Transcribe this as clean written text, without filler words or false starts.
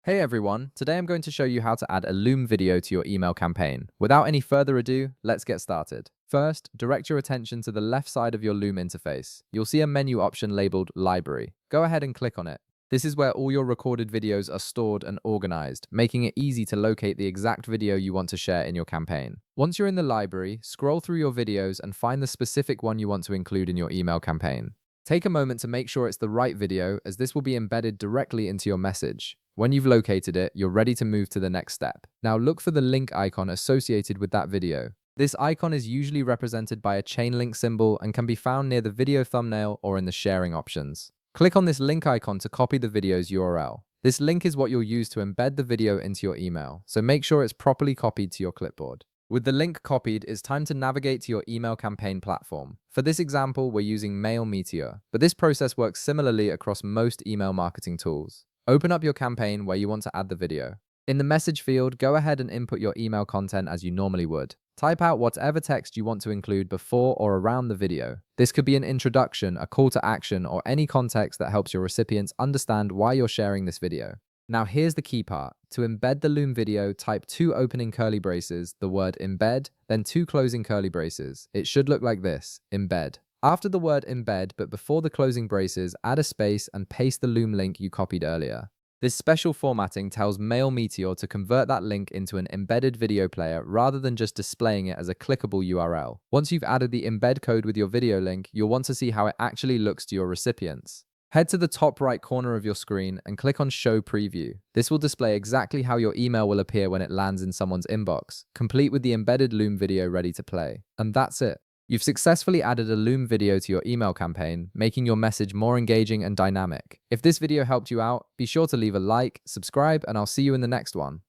Hey everyone, today I'm going to show you how to add a Loom video to your email campaign. Without any further ado, let's get started. First, direct your attention to the left side of your Loom interface. You'll see a menu option labeled Library. Go ahead and click on it. This is where all your recorded videos are stored and organized, making it easy to locate the exact video you want to share in your campaign. Once you're in the library, scroll through your videos and find the specific one you want to include in your email campaign. Take a moment to make sure it's the right video, as this will be embedded directly into your message. When you've located it, you're ready to move to the next step. Now look for the link icon associated with that video. This icon is usually represented by a chain link symbol and can be found near the video thumbnail or in the sharing options. Click on this link icon to copy the video's URL. This link is what you'll use to embed the video into your email, so make sure it's properly copied to your clipboard. With the link copied, it's time to navigate to your email campaign platform. For this example, we're using Mail Meteor, but this process works similarly across most email marketing tools. Open up your campaign where you want to add the video. In the message field, go ahead and input your email content as you normally would. Type out whatever text you want to include before or around the video. This could be an introduction, a call to action, or any context that helps your recipients understand why you're sharing this video. Now here's the key part. To embed the Loom video, type 2 opening curly braces, the word embed, then 2 closing curly braces. It should look like this, embed. After the word embed, but before the closing braces, add a space and paste the Loom link you copied earlier. This special formatting tells Mail Meteor to convert that link into an embedded video player rather than just displaying it as a clickable URL. Once you've added the embed code with your video link, you'll want to see how it actually looks to your recipients. Head to the top right corner of your screen and click on Show Preview. This will display exactly how your email will appear when it lands in someone's inbox, complete with the embedded Loom video ready to play. And that's it. You've successfully added a Loom video to your email campaign, making your message more engaging and dynamic. If this video helped you out, be sure to leave a like, subscribe, and I'll see you in the next one.